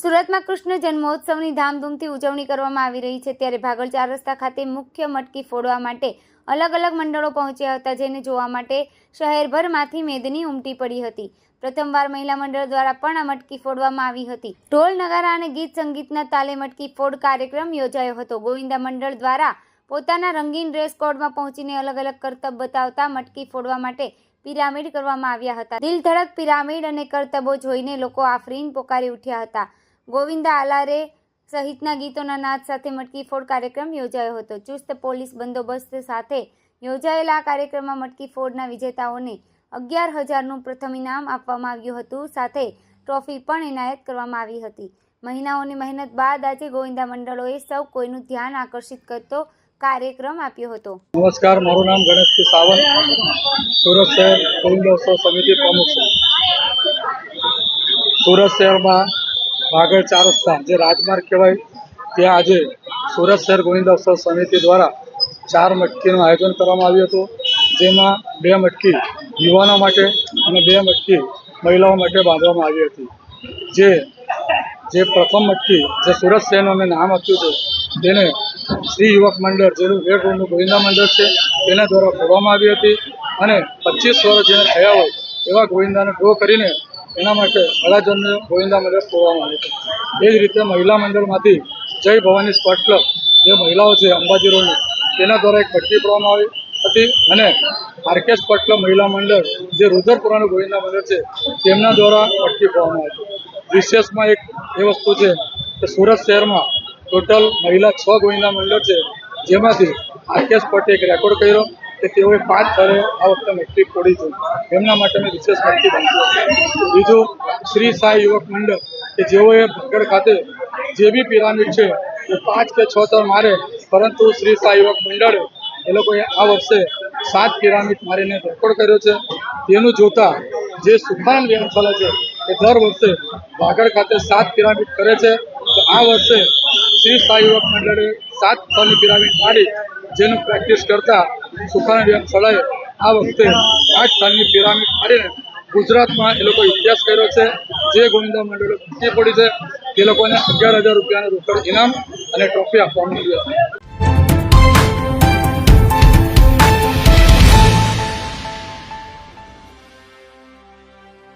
સુરતમાં કૃષ્ણ જન્મોત્સવની ધામધૂમથી ઉજવણી કરવામાં આવી રહી છે, ત્યારે ભાગળ 4 રસ્તા ખાતે મુખ્ય મટકી ફોડવા માટે અલગ અલગ મંડળો પહોંચ્યા હતા, જેને જોવા માટે શહેરભરમાંથી મેદની ઉમટી પડી હતી। પ્રથમવાર મહિલા મંડળ દ્વારા પણ આ મટકી ફોડવામાં આવી હતી। ઢોલ નગારા અને ગીત સંગીતના તાલે મટકી ફોડ કાર્યક્રમ યોજાયો હતો। ગોવિંદા મંડળ દ્વારા પોતાના રંગીન ડ્રેસ કોડમાં પહોંચીને અલગ અલગ કરતબ બતાવતા મટકી ફોડવા માટે પિરામિડ કરવામાં આવ્યા હતા। દિલ ધડક પિરામિડ અને કરતબો જોઈને લોકો આફરીન પોકારી ઉઠ્યા હતા। ગોવિંદા આલારે સહિતના ગીતોના નાદ સાથે મટકી ફોડ કાર્યક્રમ યોજાયો હતો। ચુસ્ત પોલીસ બંદોબસ્ત સાથે યોજાયેલા આ કાર્યક્રમમાં મટકી ફોડના વિજેતાઓને 11,000નું પ્રથમ ઇનામ આપવામાં આવ્યું હતું, સાથે ટ્રોફી પણ એનાયત કરવામાં આવી હતી। મહિનાઓની મહેનત બાદ આજે ગોવિંદા મંડળોએ સૌ કોઈનું ધ્યાન આકર્ષિત કરતો કાર્યક્રમ આપ્યો હતો। નમસ્કાર, મારું નામ ગણેશજી સાવંત, સુરત શહેર ગોવિંદોત્સવ સમિતિ પ્રમુખ છું। સુરત શહેરમાં ભાગળ 4 રસ્તા જે રાજમાર્ગ કહેવાય ત્યાં આજે સુરત શહેર ગોવિંદોત્સવ સમિતિ દ્વારા 4 મટકીનું આયોજન કરવામાં આવ્યું હતું, જેમાં 2 મટકી યુવાનો માટે અને 2 મટકી મહિલાઓ માટે બાંધવામાં આવી હતી। જે પ્રથમ મટકી જે સુરત શહેરનું અમે નામ આપ્યું છે તેને શ્રી યુવક મંડળ જેનું રેડ રોડનું ગોવિંદા મંડળ છે તેના દ્વારા ફોડવામાં આવી હતી અને 25 વર્ષ જેને થયા હોય એવા ગોવિંદાને ડ્રો કરીને એના માટે અડાજણને ગોવિંદા મંડળ ફોડવામાં આવ્યું હતું। એ જ રીતે મહિલા મંડળમાંથી જય ભવાની સ્પોર્ટ ક્લબ જે મહિલાઓ છે અંબાજી રોડની તેના દ્વારા એક મટકી ફોડવામાં આવી હતી અને આરકે સ્પોર્ટ ક્લબ મહિલા મંડળ જે રુદ્રપુરાનું ગોવિંદા મંડળ છે તેમના દ્વારા મટકી ફોડવામાં આવી હતી। વિશેષમાં એક એ વસ્તુ છે કે સુરત શહેરમાં ટોટલ મહિલા 6 ગોવિંદા મંડળ છે, જેમાંથી આરકે સ્પોર્ટે એક રેકોર્ડ કર્યો કે તેઓએ 5 થરે આ વખતે મટકી ફોડી છે, એમના માટે મેં વિશેષ મટકી બાંધી। બીજું શ્રી સાઈ યુવક મંડળ કે જેઓએ ભાગળ ખાતે જે બી પિરામિડ છે એ 5 કે 6 થર મારે, પરંતુ શ્રી સાઈ યુવક મંડળે એ લોકોએ આ વર્ષે 7 પિરામિડ મારીને રેકોર્ડ કર્યો છે। તેનું જોતા જે સુખાનંદ વ્યાયામશાળા છે એ દર વર્ષે ભાગળ ખાતે 7 પિરામિડ કરે છે, તો આ વર્ષે શ્રી સાઈ યુવક મંડળે 7 થરની પિરામિડ મારી, જેનું પ્રેક્ટિસ કરતા સુખાનંદ વ્યાયામશાળાએ આ વખતે 8 થરની પિરામિડ મારીને ગુજરાતમાં એ લોકો ઇતિહાસ કર્યો છે। જે ગોવિંદા મંડળો જીતી પડી છે તે લોકોને 11,000 રૂપિયાનું રોકડ ઇનામ અને ટ્રોફી આપવામાં આવી હતી।